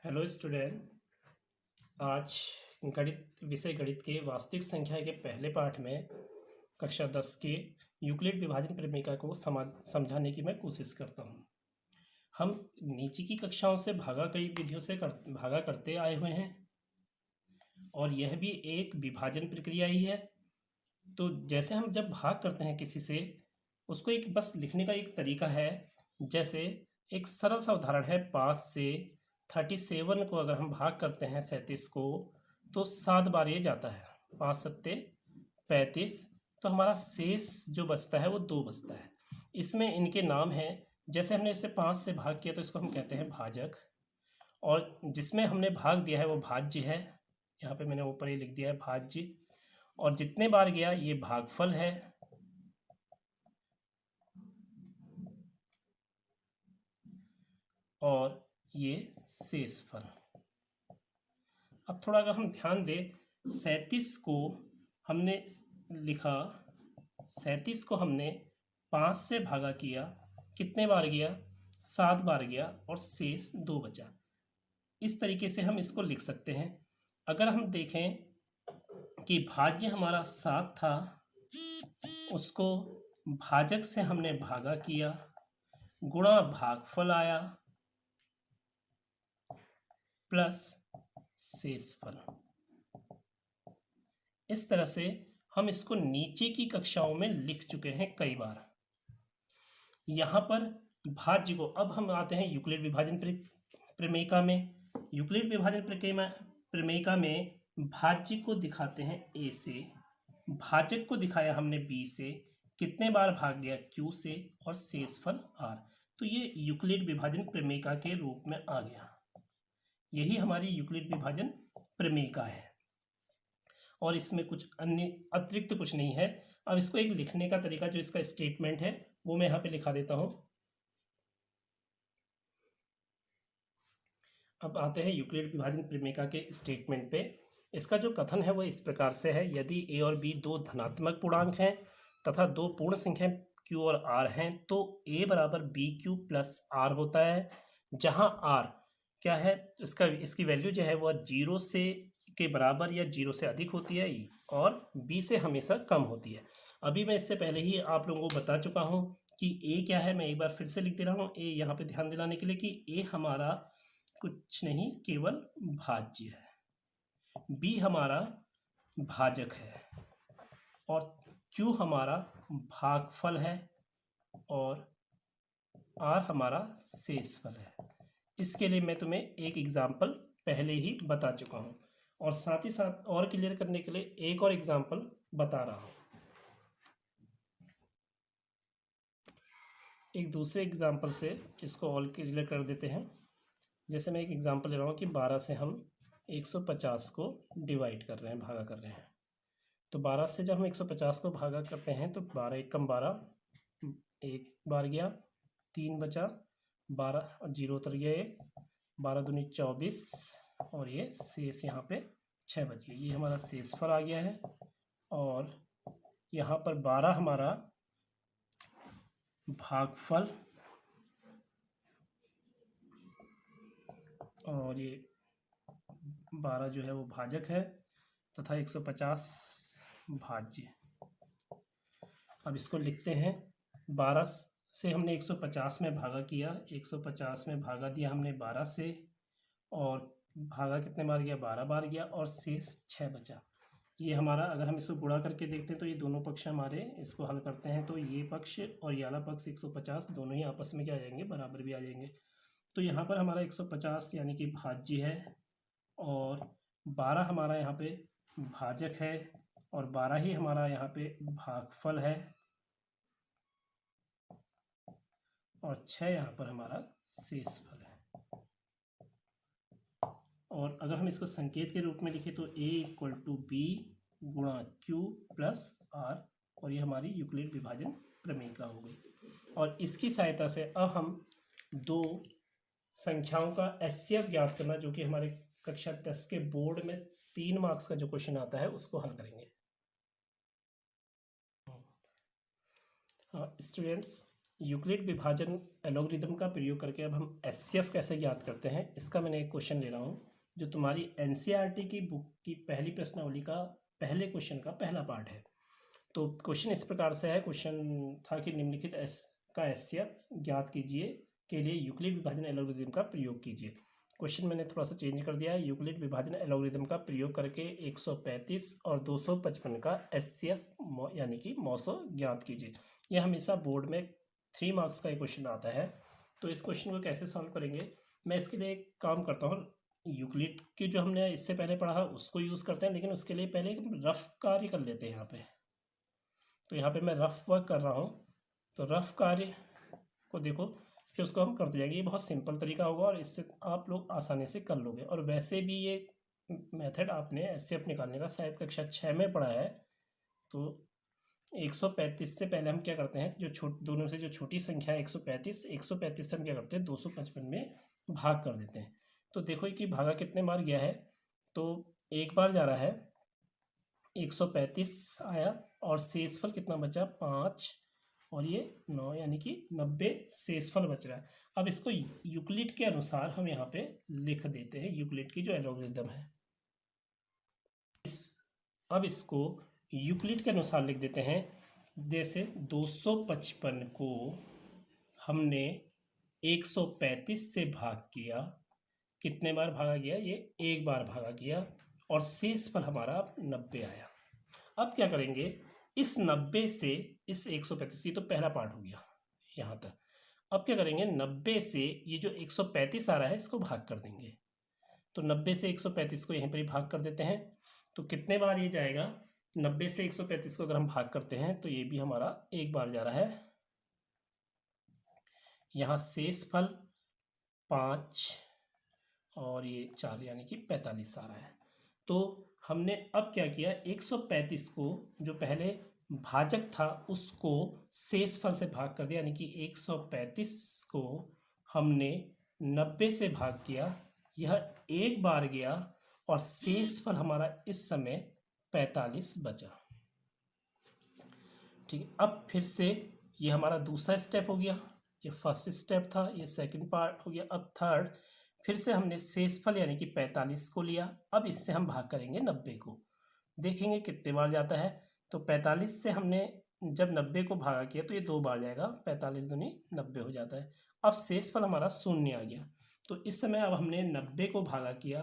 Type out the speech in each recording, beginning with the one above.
Hello student. आज गणित के वास्तविक संख्या के पहले पाठ में कक्षा 10 के यूक्लिड विभाजन प्रमेय को समझाने की मैं कोशिश करता हूँ। हम नीचे की कक्षाओं से कई विधियों से भागा करते आए हुए हैं और यह भी एक विभाजन प्रक्रिया ही है। तो जैसे हम जब भाग करते हैं किसी से, उसको एक बस लिखने का एक तरीका है। जैसे एक सरल सा उदाहरण है, 5 से 37 को अगर हम भाग करते हैं 37 को, तो 7 बार ये जाता है। 5 सत्ते 35, तो हमारा शेष जो बचता है वो 2 बचता है। इसमें इनके नाम हैं। जैसे हमने इसे 5 से भाग किया तो इसको हम कहते हैं भाजक, और जिसमें हमने भाग दिया है वो भाज्य है। यहाँ पे मैंने ऊपर ही लिख दिया है भाज्य। और जितने बार गया ये भागफल है। और ये शेषफल। अब थोड़ा अगर हम ध्यान दें, 37 को हमने लिखा, 37 को हमने 5 से भागा किया, कितने बार गया? 7 बार गया और शेष 2 बचा। इस तरीके से हम इसको लिख सकते हैं। अगर हम देखें कि भाज्य हमारा 7 था, उसको भाजक से हमने भागा किया, गुणा भागफल आया प्लस शेषफल। इस तरह से हम इसको नीचे की कक्षाओं में लिख चुके हैं कई बार। यहाँ पर भाज्य को, अब हम आते हैं यूक्लिड विभाजन प्रमेय में। यूक्लिड विभाजन प्रमेय में भाज्य को दिखाते हैं ए से, भाजक को दिखाया हमने बी से, कितने बार भाग गया क्यू से, और शेषफल आर। तो ये यूक्लिड विभाजन प्रमेय के रूप में आ गया। यही हमारी यूक्लिड विभाजन प्रमेय है और इसमें कुछ अन्य अतिरिक्त कुछ नहीं है। अब इसको एक लिखने का तरीका, जो इसका स्टेटमेंट है, वो मैं यहाँ पे लिखा देता हूँ। अब आते हैं यूक्लिड विभाजन प्रमेय के स्टेटमेंट पे। इसका जो कथन है वो इस प्रकार से है: यदि ए और बी दो धनात्मक पूर्णांक हैं तथा दो पूर्ण संख्या क्यू और आर हैं, तो ए बराबर बी क्यू प्लस आर होता है, जहाँ आर क्या है, इसकी वैल्यू जो है वो 0 से के बराबर या 0 से अधिक होती है और बी से हमेशा कम होती है। अभी मैं इससे पहले ही आप लोगों को बता चुका हूँ कि ए क्या है। मैं एक बार फिर से लिख दे रहा हूँ। ए यहाँ पे ध्यान दिलाने के लिए कि ए हमारा कुछ नहीं, केवल भाज्य है। बी हमारा भाजक है और क्यू हमारा भागफल है और आर हमारा शेषफल है। इसके लिए मैं तुम्हें एक एग्जाम्पल पहले ही बता चुका हूँ और साथ ही साथ और क्लियर करने के लिए एक और एग्जाम्पल बता रहा हूँ। एक दूसरे एग्जाम्पल से इसको और क्लियर कर देते हैं। जैसे मैं एक एग्जाम्पल ले रहा हूँ कि 12 से हम 150 को डिवाइड कर रहे हैं, भागा कर रहे हैं। तो 12 से जब हम 150 को भागा करते हैं तो 12 एकम 12, एक बार गया, 3 बचा, 12 और 0 उतर गया, 12 दूनी 24 और ये शेष यहाँ पे 6 बच गया। ये हमारा शेषफल आ गया है और यहाँ पर 12 हमारा भागफल और ये 12 जो है वो भाजक है तथा 150 भाज्य। अब इसको लिखते हैं। 12 से हमने 150 में भागा किया, 150 में भागा दिया हमने 12 से, और भागा कितने बार गया? 12 बार गया और शेष 6 बचा। ये हमारा, अगर हम इसको गुणा करके देखते हैं तो ये दोनों पक्ष हमारे, इसको हल करते हैं तो ये पक्ष और ये वाला पक्ष 150 दोनों ही आपस में क्या आ जाएंगे? बराबर भी आ जाएंगे। तो यहाँ पर हमारा 150 यानी कि भाज्य है और 12 हमारा यहाँ पे भाजक है और 12 ही हमारा यहाँ पे भागफल है और 6 यहाँ पर हमारा शेषफल है। और अगर हम इसको संकेत के रूप में लिखें तो a इक्वल टू बी गुणा क्यू प्लस आर, और ये हमारी यूक्लिड विभाजन प्रमेय हो गई। और इसकी सहायता से अब हम दो संख्याओं का एचसीएफ ज्ञात करना, जो कि हमारे कक्षा 10 के बोर्ड में 3 मार्क्स का जो क्वेश्चन आता है, उसको हल करेंगे। स्टूडेंट्स, यूक्लिड विभाजन एल्गोरिदम का प्रयोग करके अब हम एचसीएफ कैसे ज्ञात करते हैं, इसका मैंने एक क्वेश्चन ले रहा हूँ जो तुम्हारी एनसीईआरटी की बुक की पहली प्रश्नावली का पहले क्वेश्चन का पहला पार्ट है। तो क्वेश्चन इस प्रकार से है, क्वेश्चन था कि निम्नलिखित का एचसीएफ ज्ञात कीजिए के लिए यूक्लिड विभाजन एल्गोरिदम का प्रयोग कीजिए। क्वेश्चन मैंने थोड़ा सा चेंज कर दिया है, यूक्लिड विभाजन एल्गोरिदम का प्रयोग करके 135 और 255 का एचसीएफ यानी कि मौसो ज्ञात कीजिए। यह हमेशा बोर्ड में 3 मार्क्स का एक क्वेश्चन आता है। तो इस क्वेश्चन को कैसे सॉल्व करेंगे, मैं इसके लिए एक काम करता हूँ, यूक्लिड की जो हमने इससे पहले पढ़ा है उसको यूज़ करते हैं, लेकिन उसके लिए पहले एक रफ कार्य कर लेते हैं यहाँ पे। तो यहाँ पे मैं रफ वर्क कर रहा हूँ, तो रफ कार्य को देखो, फिर उसको हम करते जाएंगे। ये बहुत सिंपल तरीका होगा और इससे आप लोग आसानी से कर लोगे। और वैसे भी ये मेथड आपने एचसीएफ निकालने का शायद कक्षा 6 में पढ़ा है। तो 135 से पहले हम क्या करते हैं, जो दोनों से जो छोटी संख्या है 135 से हम क्या करते हैं 255 में भाग कर देते हैं। तो देखो कि भागा कितने बार गया है, तो एक बार जा रहा है, 135 आया और शेषफल कितना बचा 5 और ये 9, यानी कि 90 शेषफल बच रहा है। अब इसको यूक्लिड के अनुसार हम यहाँ पे लिख देते हैं, यूक्लिड की जो एल्गोरिदम है अब इसको यूक्लिड के अनुसार लिख देते हैं। जैसे 255 को हमने 135 से भाग किया, कितने बार भागा गया, ये एक बार भागा गया और शेषफल हमारा 90 आया। अब क्या करेंगे, इस 90 से इस 135, ये तो पहला पार्ट हो गया यहाँ तक। अब क्या करेंगे, 90 से ये जो 135 आ रहा है इसको भाग कर देंगे। तो 90 से 135 को यहीं पर ही भाग कर देते हैं। तो कितने बार ये जाएगा, 90 से 135 को अगर हम भाग करते हैं तो ये भी हमारा एक बार जा रहा है। यहाँ शेषफल 5 और ये 4 यानी कि 45 आ रहा है। तो हमने अब क्या किया, 135 को जो पहले भाजक था उसको शेषफल से भाग कर दिया, यानी कि 135 को हमने 90 से भाग किया, यह एक बार गया और शेषफल हमारा इस समय 45 बचा। ठीक है, अब फिर से ये हमारा दूसरा स्टेप हो गया, ये फर्स्ट स्टेप था, ये सेकंड पार्ट हो गया। अब थर्ड, फिर से हमने शेषफल यानी कि 45 को लिया, अब इससे हम भाग करेंगे 90 को, देखेंगे कितने बार जाता है। तो 45 से हमने जब 90 को भागा किया तो ये 2 बार जाएगा, 45 दूनी 90 हो जाता है। अब शेषफल हमारा 0 आ गया। तो इस समय अब हमने 90 को भागा किया,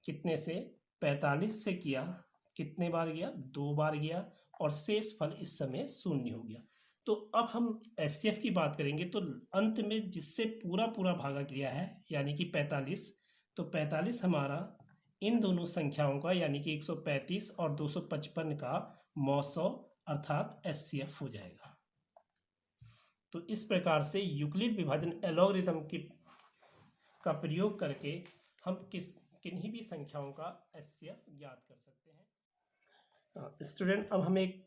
कितने से, 45 से किया, कितने बार गया, 2 बार गया और शेषफल इस समय 0 हो गया। तो अब हम एचसीएफ की बात करेंगे, तो अंत में जिससे पूरा पूरा भागा किया है यानी कि 45, तो 45 हमारा इन दोनों संख्याओं का यानी कि 135 और 255 का मौसौ अर्थात एचसीएफ हो जाएगा। तो इस प्रकार से यूक्लिड विभाजन एल्गोरिथम का प्रयोग करके हम किन्हीं भी संख्याओं का एचसीएफ ज्ञात कर सकते हैं। स्टूडेंट, अब हम एक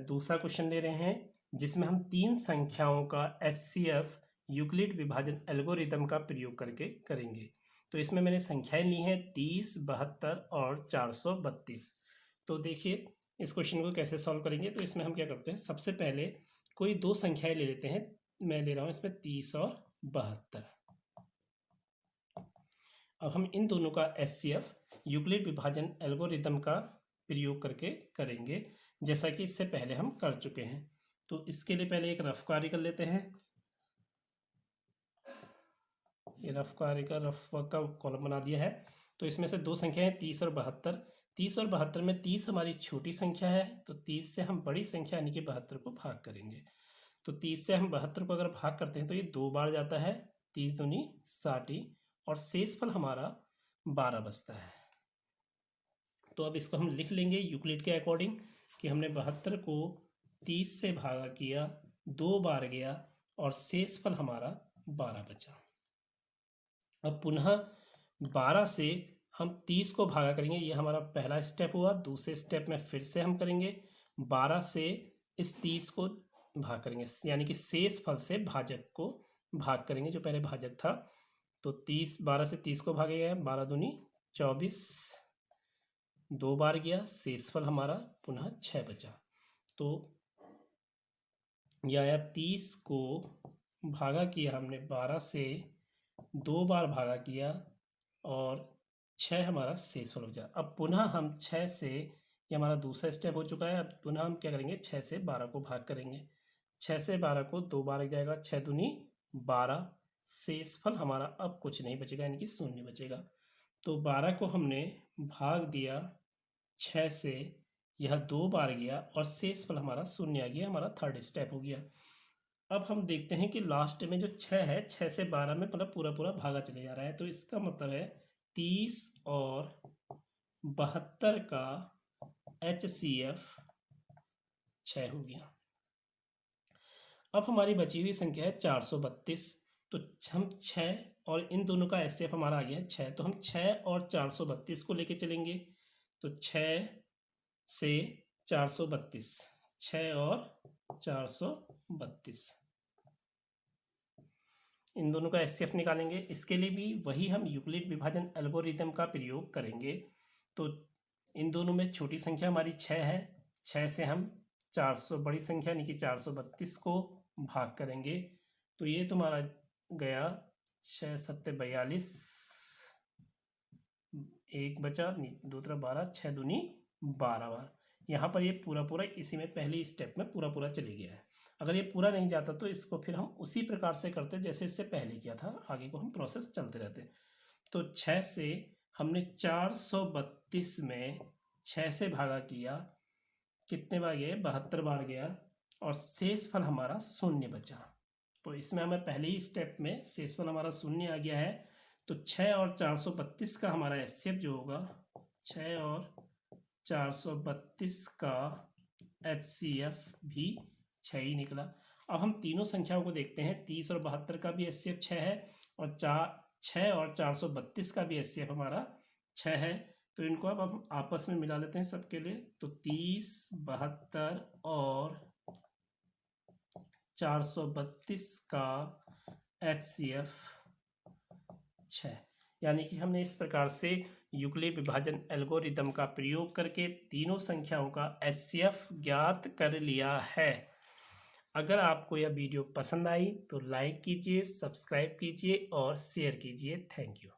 दूसरा क्वेश्चन ले रहे हैं जिसमें हम 3 संख्याओं का एचसीएफ यूक्लिड विभाजन एल्गोरिथम का प्रयोग करके करेंगे। तो इसमें मैंने संख्याएं ली हैं 30, 72 और 432। तो देखिए इस क्वेश्चन को कैसे सॉल्व करेंगे। तो इसमें हम क्या करते हैं, सबसे पहले कोई 2 संख्याएं ले लेते हैं। मैं ले रहा हूँ इसमें 30 और 72। अब हम इन दोनों का एचसीएफ यूक्लिड विभाजन एल्गोरिथम का प्रयोग करके करेंगे, जैसा कि इससे पहले हम कर चुके हैं। तो इसके लिए पहले एक रफ कार्य कर लेते हैं। ये रफ कार्य का रफ वर्क का कॉलम बना दिया है। तो इसमें से 2 संख्या है 30 और 72। 30 और 72 में 30 हमारी छोटी संख्या है, तो 30 से हम बड़ी संख्या यानी कि 72 को भाग करेंगे। तो 30 से हम 72 को अगर भाग करते हैं तो ये 2 बार जाता है, 30 दूनी 60 और शेषफल हमारा 12 बचता है। तो अब इसको हम लिख लेंगे यूक्लिड के अकॉर्डिंग कि हमने 72 को 30 से भागा किया, 2 बार गया और शेषफल हमारा 12 बचा। अब पुनः 12 से हम 30 को भागा करेंगे, ये हमारा पहला स्टेप हुआ। दूसरे स्टेप में फिर से हम करेंगे 12 से इस 30 को भाग करेंगे, यानी कि शेषफल से भाजक को भाग करेंगे जो पहले भाजक था। तो 12 से 30 को भागेगा, 12 दूनी 24, 2 बार गया, शेषफल हमारा पुनः 6 बचा। तो यह आया 30 को भागा किया हमने 12 से 2 बार भागा किया और 6 हमारा शेषफल बचा। अब पुनः हम 6 से, ये हमारा दूसरा स्टेप हो चुका है। अब पुनः हम क्या करेंगे, 6 से 12 को भाग करेंगे। 6 से 12 को 2 बार लग जाएगा, 6 दूनी 12। शेषफल हमारा अब कुछ नहीं बचेगा, यानी कि शून्य बचेगा। तो 12 को हमने भाग दिया 6 से, यह 2 बार गया और शेषफल हमारा शून्य आ गया, हमारा थर्ड स्टेप हो गया। अब हम देखते हैं कि लास्ट में जो 6 है, 6 से 12 में मतलब पूरा पूरा भागा चले जा रहा है। तो इसका मतलब है 30 और 72 का HCF 6 हो गया। अब हमारी बची हुई संख्या है 432। तो हम 6 और इन दोनों का HCF हमारा आ गया है 6, तो हम 6 और 432 को लेके चलेंगे। तो 6 से 432, 6 और 432, इन दोनों का HCF निकालेंगे। इसके लिए भी वही हम यूक्लिड विभाजन एल्गोरिथम का प्रयोग करेंगे। तो इन दोनों में छोटी संख्या हमारी 6 है, 6 से हम 400 बड़ी संख्या यानी कि 432 को भाग करेंगे। तो ये तुम्हारा गया 6 7 42, 1 बचा, 2 3 12, 6 दूनी 12 बार। यहाँ पर ये पूरा पूरा इसी में पहली स्टेप में पूरा पूरा चले गया है। अगर ये पूरा नहीं जाता तो इसको फिर हम उसी प्रकार से करते जैसे इससे पहले किया था, आगे को हम प्रोसेस चलते रहते। तो 6 से हमने 432 में 6 से भागा किया, कितने बार गए, 72 बार गया और शेषफल हमारा शून्य बचा। तो इसमें हमें पहले ही स्टेप में शेषफल हमारा शून्य आ गया है। तो 6 और 432 का हमारा HCF जो होगा, 6 और 432 का HCF भी 6 ही निकला। अब हम तीनों संख्याओं को देखते हैं। 30 और 72 का भी HCF 6 है और 6 और 432 का भी HCF हमारा 6 है। तो इनको अब हम आपस में मिला लेते हैं सबके लिए। तो 30, 72 और 432 का HCF 6, यानी कि हमने इस प्रकार से यूक्लिड विभाजन एल्गोरिथम का प्रयोग करके तीनों संख्याओं का HCF ज्ञात कर लिया है। अगर आपको यह वीडियो पसंद आई तो लाइक कीजिए, सब्सक्राइब कीजिए और शेयर कीजिए। Thank you.